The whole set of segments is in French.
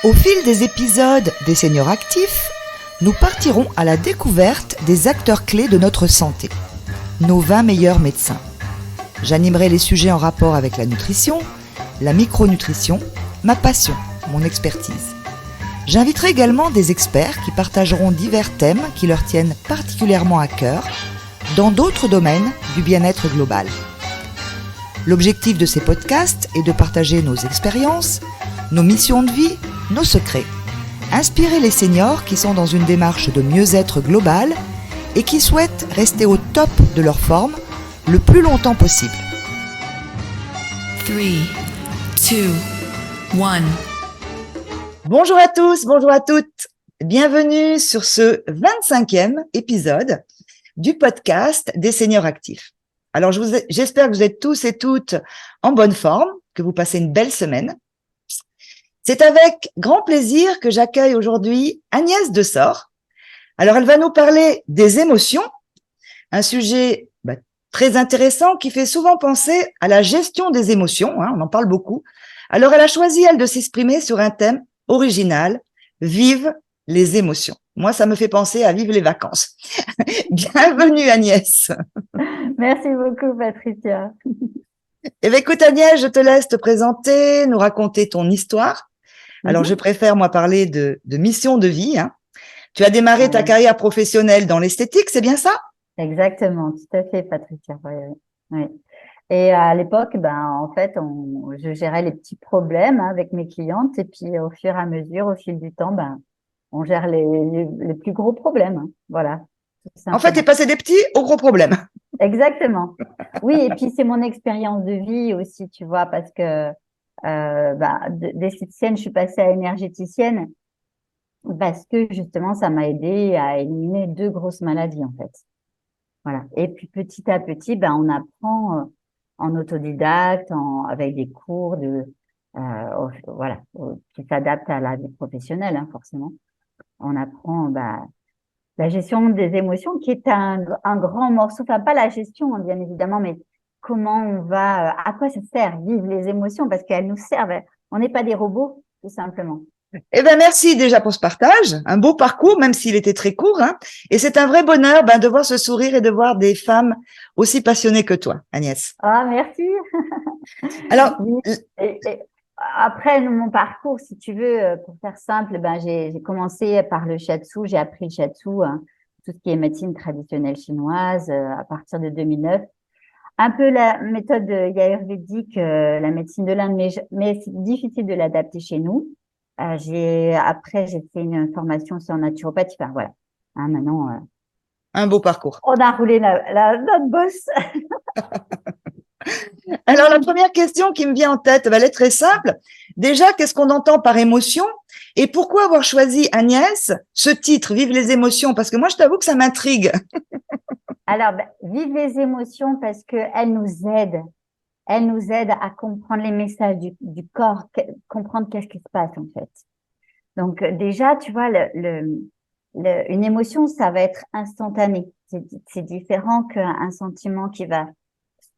Au fil des épisodes des Seniors Actifs, nous partirons à la découverte des acteurs clés de notre santé, nos 20 meilleurs médecins. J'animerai les sujets en rapport avec la nutrition, la micronutrition, ma passion, mon expertise. J'inviterai également des experts qui partageront divers thèmes qui leur tiennent particulièrement à cœur dans d'autres domaines du bien-être global. L'objectif de ces podcasts est de partager nos expériences, nos missions de vie, nos secrets. Inspirer les seniors qui sont dans une démarche de mieux-être global et qui souhaitent rester au top de leur forme le plus longtemps possible. 3, 2, 1. Bonjour à tous, bonjour à toutes. Bienvenue sur ce 25e épisode du podcast des Seniors Actifs. Alors, j'espère que vous êtes tous et toutes en bonne forme, que vous passez une belle semaine. C'est avec grand plaisir que j'accueille aujourd'hui Agnès Dessort. Alors, elle va nous parler des émotions, un sujet très intéressant qui fait souvent penser à la gestion des émotions, on en parle beaucoup. Alors, elle a choisi, elle, de s'exprimer sur un thème original, vive les émotions. Moi, ça me fait penser à vivre les vacances. Bienvenue Agnès. Merci beaucoup Patricia. Eh bien, écoute Agnès, je te laisse te présenter, nous raconter ton histoire. Alors, je préfère, moi, parler de mission de vie. Tu as démarré ta carrière professionnelle dans l'esthétique, c'est bien ça? Exactement, tout à fait Patricia. Oui. Et à l'époque, en fait, je gérais les petits problèmes avec mes clientes et puis au fur et à mesure, au fil du temps, on gère les plus gros problèmes. Voilà. En fait, tu es passé des petits aux gros problèmes. Exactement. Oui, et puis c'est mon expérience de vie aussi, tu vois, parce que d'esthéticienne, je suis passée à énergéticienne parce que justement, ça m'a aidé à éliminer 2 grosses maladies en fait. Voilà. Et puis petit à petit, on apprend en autodidacte, avec des cours qui s'adaptent à la vie professionnelle, forcément. On apprend la gestion des émotions, qui est un grand morceau. Enfin, pas la gestion, bien évidemment, mais comment on va, à quoi ça sert vivre les émotions, parce qu'elles nous servent. On n'est pas des robots, tout simplement. Eh ben merci déjà pour ce partage, un beau parcours, même s'il était très court. Et c'est un vrai bonheur de voir ce sourire et de voir des femmes aussi passionnées que toi, Agnès. Ah, merci. Alors, après mon parcours, si tu veux, pour faire simple, j'ai commencé par le shiatsu. J'ai appris le shiatsu, tout ce qui est médecine traditionnelle chinoise, à partir de 2009. Un peu la méthode ayurvédique, la médecine de l'Inde, mais c'est difficile de l'adapter chez nous. Après, j'ai fait une formation sur naturopathie. Enfin, voilà. Maintenant, un beau parcours. On a roulé notre bosse. Alors, la première question qui me vient en tête, elle est très simple. Déjà, qu'est-ce qu'on entend par émotion? Et pourquoi avoir choisi, Agnès, ce titre, Vive les émotions? Parce que moi, je t'avoue que ça m'intrigue. Alors, vive les émotions parce qu'elles nous aident. Elles nous aident à comprendre les messages du corps, comprendre qu'est-ce qui se passe en fait. Donc déjà, tu vois, une émotion, ça va être instantané. C'est différent qu'un sentiment qui va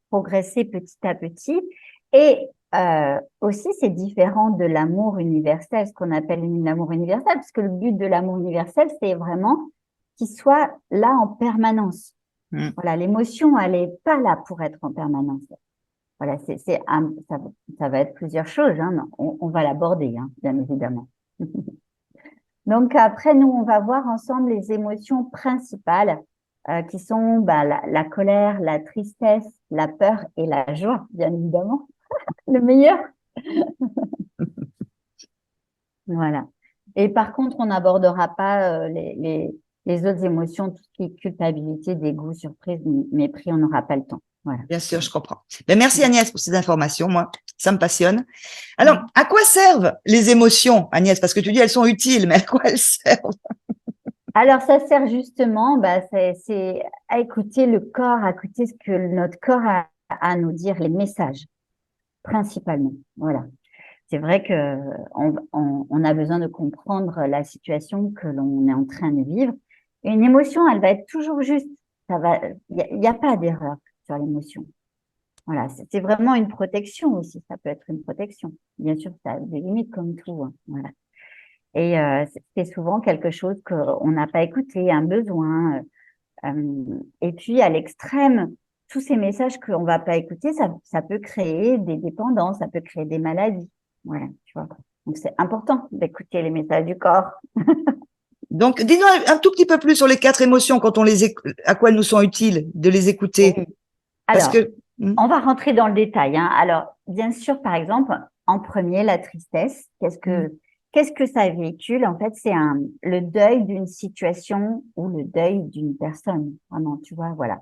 progresser petit à petit. Et aussi, c'est différent de l'amour universel, ce qu'on appelle l'amour universel, parce que le but de l'amour universel, c'est vraiment qu'il soit là en permanence. Voilà, l'émotion, elle est pas là pour être en permanence. Voilà, ça va être plusieurs choses. On va l'aborder, bien évidemment. Donc après, nous, on va voir ensemble les émotions principales qui sont la colère, la tristesse, la peur et la joie, bien évidemment. Le meilleur. Voilà. Et par contre, on n'abordera pas les autres émotions, tout ce qui est culpabilité, dégoût, surprise, mépris, on n'aura pas le temps. Voilà. Bien sûr, je comprends. Merci Agnès pour ces informations. Moi, ça me passionne. Alors, à quoi servent les émotions, Agnès? Parce que tu dis elles sont utiles, mais à quoi elles servent? Alors, ça sert justement, c'est à écouter le corps, à écouter ce que notre corps a à nous dire, les messages, principalement. Voilà. C'est vrai que on a besoin de comprendre la situation que l'on est en train de vivre. Et une émotion, elle va être toujours juste. Il y a pas d'erreur sur l'émotion. Voilà, c'est vraiment une protection aussi. Ça peut être une protection. Bien sûr, ça a des limites comme tout. Voilà. Et c'est souvent quelque chose qu'on n'a pas écouté, un besoin. Et puis, à l'extrême, tous ces messages qu'on va pas écouter, ça peut créer des dépendances, ça peut créer des maladies. Voilà, tu vois. Donc, c'est important d'écouter les messages du corps. Donc, dis-nous un tout petit peu plus sur les 4 émotions, quand à quoi elles nous sont utiles de les écouter. Oui. Parce Alors, que, on va rentrer dans le détail, hein. Alors, bien sûr, par exemple, en premier, la tristesse. Qu'est-ce que ça véhicule? En fait, c'est le deuil d'une situation ou le deuil d'une personne. Vraiment, tu vois, voilà.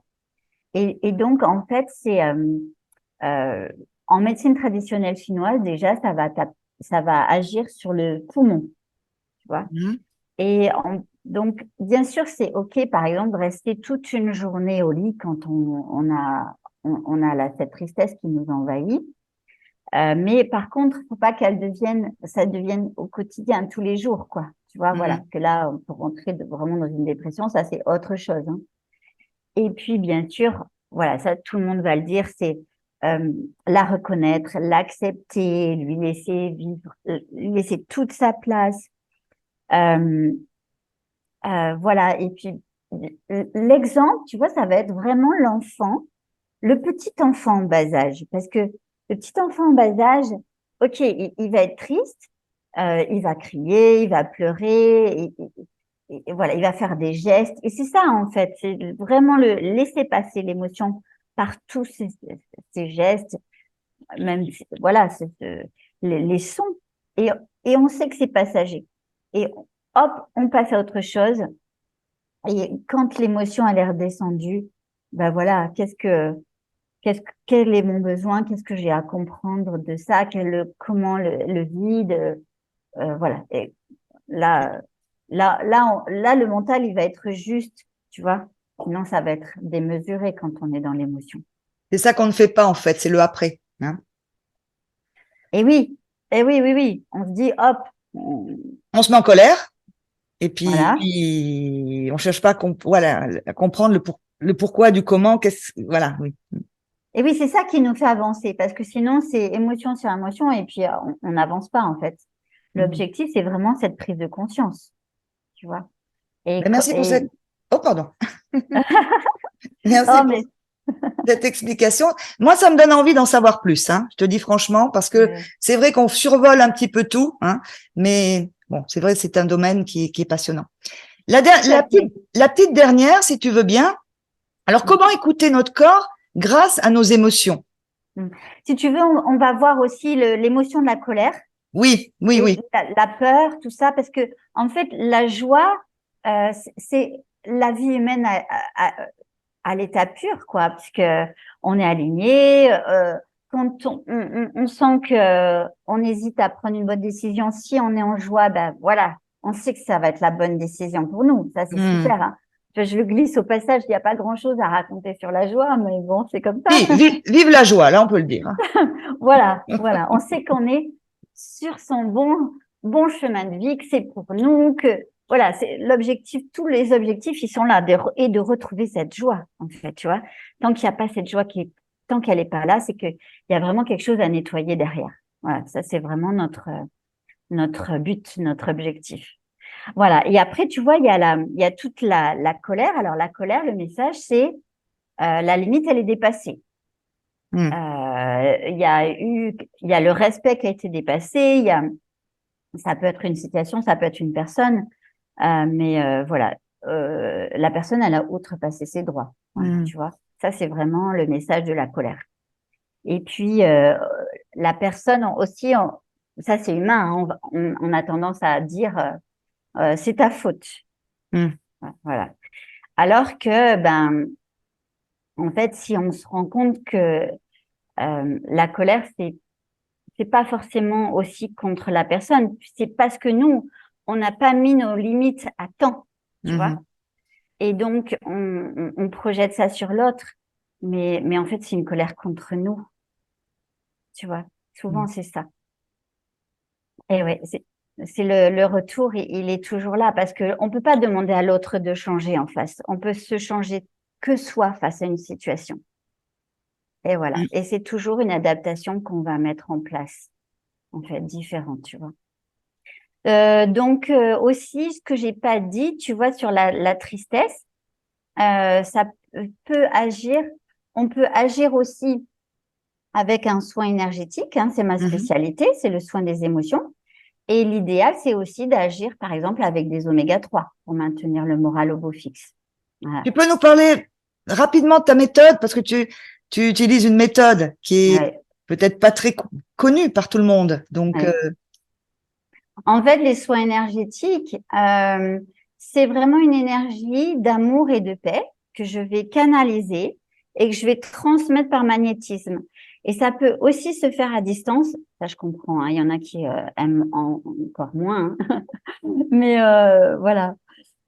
Et donc, en fait, euh, en médecine traditionnelle chinoise, déjà, ça va agir sur le poumon, tu vois. Mhm. Donc, bien sûr, c'est OK, par exemple, de rester toute une journée au lit quand on a cette tristesse qui nous envahit. Mais par contre, faut pas ça devienne au quotidien, tous les jours, quoi. Tu vois, voilà. Mhm. Parce que là, on peut rentrer vraiment dans une dépression, ça, c'est autre chose, hein. Et puis, bien sûr, voilà, ça, tout le monde va le dire, c'est euh, la reconnaître, l'accepter, lui laisser vivre, lui laisser toute sa place. Euh, voilà. Et puis, l'exemple, tu vois, ça va être vraiment l'enfant, le petit enfant en bas âge. Parce que le petit enfant en bas âge, OK, il va être triste, il va crier, il va pleurer, et voilà, il va faire des gestes. Et c'est ça, en fait, c'est vraiment le laisser passer l'émotion par tous ces gestes, même, voilà, les sons. Et, et on sait que c'est passager. Et hop, on passe à autre chose. Et quand l'émotion a l'air descendue, ben voilà, quel est mon besoin? Qu'est-ce que j'ai à comprendre de ça? Comment le vide? Voilà. Et là, là, le mental, il va être juste, tu vois. Sinon, ça va être démesuré quand on est dans l'émotion. C'est ça qu'on ne fait pas, en fait, c'est le après. Hein. Et oui, et oui, oui, oui. On se dit, hop, On se met en colère, et voilà. puis on cherche pas voilà, à comprendre le pourquoi du comment. Voilà, oui. Et oui, c'est ça qui nous fait avancer, parce que sinon, c'est émotion sur émotion, et puis on n'avance pas, en fait. Mhm. L'objectif, c'est vraiment cette prise de conscience, tu vois. Ben, merci pour Et... cette. Oh, pardon. Merci Oh, pour mais cette explication. Moi, ça me donne envie d'en savoir plus, hein, je te dis franchement, parce que c'est vrai qu'on survole un petit peu tout, hein, mais bon, c'est vrai, c'est un domaine qui est passionnant. tout à fait. La petite dernière, si tu veux bien. Alors, comment écouter notre corps grâce à nos émotions? Mm. Si tu veux, on va voir aussi l'émotion de la colère Oui, oui, et oui. la peur, tout ça, parce que en fait, la joie, c'est la vie humaine à l'état pur, quoi, parce que on est aligné. Quand on sent que on hésite à prendre une bonne décision, si on est en joie, ben voilà, on sait que ça va être la bonne décision pour nous. Ça, c'est Hmm. super, hein. Je le glisse au passage, il n'y a pas grand-chose à raconter sur la joie, mais bon, c'est comme ça. Vive la joie, là, on peut le dire. Voilà, voilà. On sait qu'on est sur son bon chemin de vie, que c'est pour nous, que voilà, c'est l'objectif, tous les objectifs, ils sont là, et de retrouver cette joie, en fait, tu vois. Tant qu'il n'y a pas cette joie tant qu'elle n'est pas là, c'est qu'il y a vraiment quelque chose à nettoyer derrière. Voilà, ça, c'est vraiment notre but, notre objectif. Voilà. Et après, tu vois, il y a toute la colère. Alors, la colère, le message, c'est la limite, elle est dépassée. Hmm. Il y a le respect qui a été dépassé. Ça peut être une situation, ça peut être une personne, mais voilà, la personne, elle a outrepassé ses droits. Voilà, Hmm. tu vois. Ça, c'est vraiment le message de la colère. Et puis, la personne aussi, ça, c'est humain, hein, on a tendance à dire, c'est ta faute. Hmm. Voilà. Alors que, ben, en fait, si on se rend compte que la colère, c'est pas forcément aussi contre la personne. C'est parce que nous, on n'a pas mis nos limites à temps, tu vois. Mhm. Et donc, on projette ça sur l'autre. Mais en fait, c'est une colère contre nous, tu vois. Hmm. Souvent, c'est ça. Et ouais, c'est le retour, il est toujours là parce que on peut pas demander à l'autre de changer en face. On peut se changer que soi face à une situation. Et voilà. Hmm. Et c'est toujours une adaptation qu'on va mettre en place, en fait, différente, tu vois. Donc aussi, ce que j'ai pas dit, tu vois, sur la tristesse, ça peut agir. On peut agir aussi avec un soin énergétique, hein, c'est ma Mhm. spécialité, c'est le soin des émotions. Et l'idéal, c'est aussi d'agir, par exemple, avec des oméga 3 pour maintenir le moral au beau fixe. Voilà. Tu peux nous parler rapidement de ta méthode parce que tu utilises une méthode qui est Ouais, peut-être pas très connue par tout le monde. Donc, ouais. En fait, les soins énergétiques, c'est vraiment une énergie d'amour et de paix que je vais canaliser et que je vais transmettre par magnétisme. Et ça peut aussi se faire à distance. Ça, je comprends, hein. Il y en a qui aiment encore moins, hein. Mais voilà.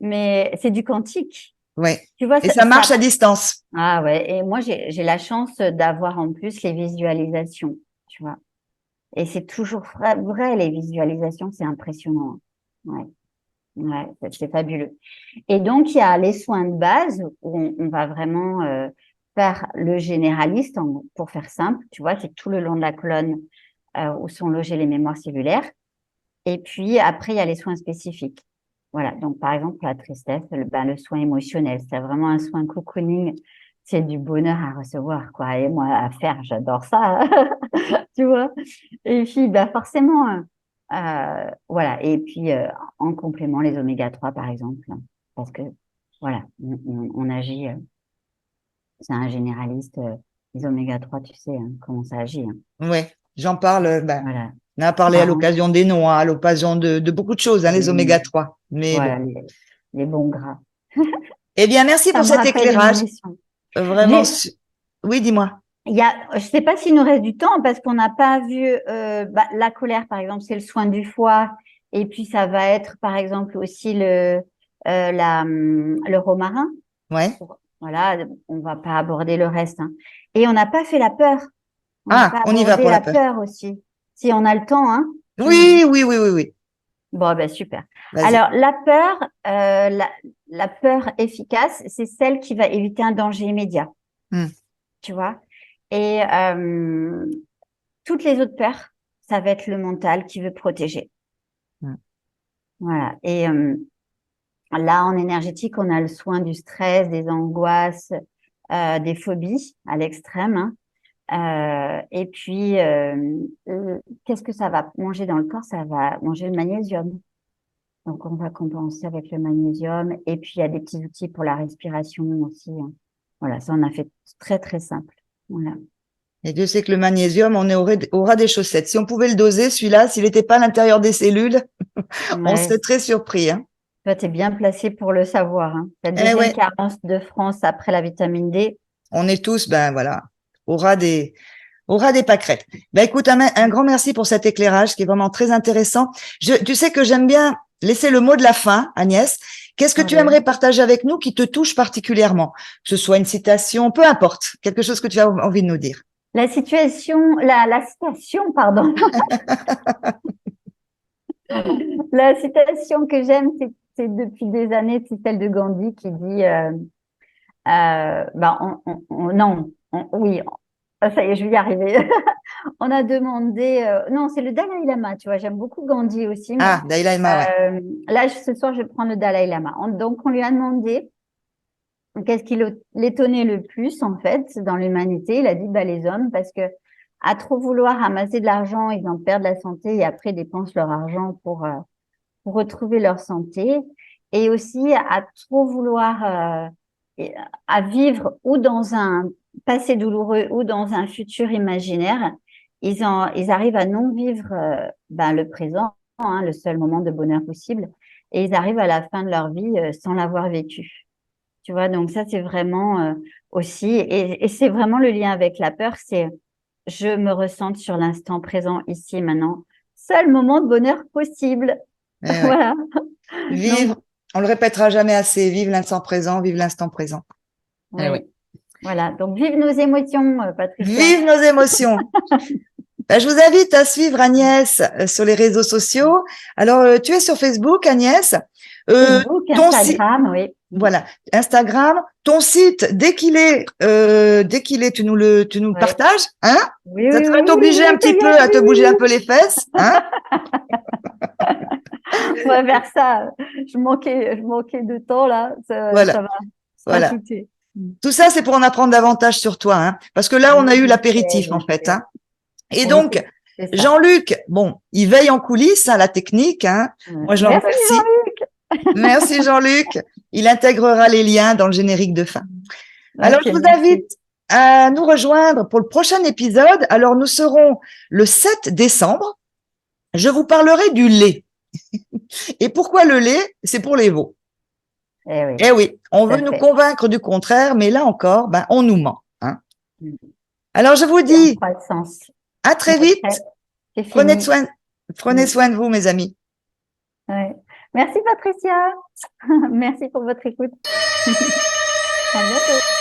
Mais c'est du quantique. ouais. Tu vois, Et ça marche à distance. Ah ouais. Et moi, j'ai la chance d'avoir en plus les visualisations, tu vois. Et c'est toujours vrai, les visualisations, c'est impressionnant, hein. Ouais, ouais, c'est fabuleux. Et donc, il y a les soins de base où on va vraiment faire le généraliste, pour faire simple, tu vois, c'est tout le long de la colonne où sont logées les mémoires cellulaires. Et puis, après, il y a les soins spécifiques. Voilà, donc par exemple, pour la tristesse, le soin émotionnel, c'est vraiment un soin cocooning, c'est du bonheur à recevoir, quoi. Et moi, à faire, j'adore ça, tu vois. Et puis, forcément, voilà. Et puis, en complément, les oméga 3 par exemple, hein, parce que, voilà, on agit, c'est un généraliste, les oméga 3 tu sais, hein, comment ça agit, hein. Ouais. J'en parle, Voilà. on a parlé à Bah, l'occasion des noix, à l'occasion de beaucoup de choses, hein, les hum, oméga 3. Mais bon. voilà, les bons gras. Eh bien, merci Ça pour me cet rappelle une éclairage. émission. Vraiment. J'ai, Oui, dis-moi. je sais pas s'il nous reste du temps parce qu'on n'a pas vu la colère, par exemple, c'est le soin du foie. Et puis, ça va être, par exemple, aussi le romarin. Ouais. Voilà, on va pas aborder le reste, hein. Et on n'a pas fait la peur. On n'a Ah, pas on y va abordé pour la la peur. peur aussi. Si on a le temps, hein, tu me Oui, dis. oui, oui, oui, oui. Bon, ben super. Vas-y. Alors, la peur, la peur efficace, c'est celle qui va éviter un danger immédiat, Hmm. tu vois. Et toutes les autres peurs, ça va être le mental qui veut protéger. Hmm. Voilà. Et là, en énergétique, on a le soin du stress, des angoisses, des phobies à l'extrême, hein. Et puis, qu'est-ce que ça va manger dans le corps? Ça va manger le magnésium. Donc, on va compenser avec le magnésium. Et puis, il y a des petits outils pour la respiration aussi, hein. Voilà, ça, on a fait très, très simple. Voilà. Et Dieu sait que le magnésium, aura des chaussettes. Si on pouvait le doser, celui-là, s'il n'était pas à l'intérieur des cellules, on Ouais. serait très surpris, hein. Toi, tu es bien placé pour le savoir, hein. La Eh deuxième ouais, carence de France après la vitamine D. on est tous, ben voilà, aura des pâquerettes. Ben écoute, un grand merci pour cet éclairage qui est vraiment très intéressant. Tu sais que j'aime bien laisser le mot de la fin, Agnès. Qu'est-ce que tu Ouais. aimerais partager avec nous qui te touche particulièrement? Que ce soit une citation, peu importe, quelque chose que tu as envie de nous dire. La citation, pardon. La citation que j'aime, c'est depuis des années, c'est celle de Gandhi qui dit, non, oui, ça y est, je vais y arriver. On a demandé, non, c'est le Dalai Lama, tu vois, j'aime beaucoup Gandhi aussi, mais Ah, Dalai Lama, ouais. là, ce soir, je vais prendre le Dalai Lama. Donc, on lui a demandé qu'est-ce qui l'étonnait le plus, en fait, dans l'humanité. Il a dit, les hommes, parce que à trop vouloir amasser de l'argent, ils en perdent la santé et après dépensent leur argent pour retrouver leur santé. Et aussi à trop vouloir à vivre ou dans un passé douloureux ou dans un futur imaginaire, ils arrivent à non vivre le présent, hein, le seul moment de bonheur possible, et ils arrivent à la fin de leur vie sans l'avoir vécu. Tu vois, donc ça, c'est vraiment aussi, et c'est vraiment le lien avec la peur, c'est je me ressens sur l'instant présent, ici et maintenant. Seul moment de bonheur possible. Eh ouais. Voilà. Donc, Vivre, on le répétera jamais assez, vive l'instant présent, vive l'instant présent. Eh oui, ouais. voilà. Donc, vive nos émotions, Patricia. Vive nos émotions. Ben, je vous invite à suivre Agnès sur les réseaux sociaux. Alors, tu es sur Facebook, Agnès. Facebook, Ton site, Instagram, oui. voilà, Instagram, ton site, dès qu'il est, tu nous le Ouais. partages, hein? Oui, Ça oui, te oui, va oui, t'obliger un oui, ça petit y peu est, à oui, te oui, bouger un oui. peu les fesses, hein? On va faire ça. Je manquais de temps là. Voilà, Ça va se voilà. rajouter. Tout ça, c'est pour en apprendre davantage sur toi, hein, parce que là, on a eu l'apéritif, en fait, hein. Et Oui, donc, c'est ça. Jean-Luc, bon, il veille en coulisses, hein, la technique, hein. Moi, je le Merci remercie. Jean-Luc. Merci, Jean-Luc. Il intégrera les liens dans le générique de fin. Alors, Ok, je vous merci. invite à nous rejoindre pour le prochain épisode. Alors, nous serons le 7 décembre. Je vous parlerai du lait. Et pourquoi le lait? C'est pour les veaux. Eh oui, Eh oui, on tout à veut nous fait. convaincre du contraire, mais là encore, ben, on nous ment, hein. Mm. Alors, je vous Et en dis croissance. à très vite. C'est Prenez fini. prenez soin de vous, mes amis. Ouais. Merci Patricia. Merci pour votre écoute. À bientôt.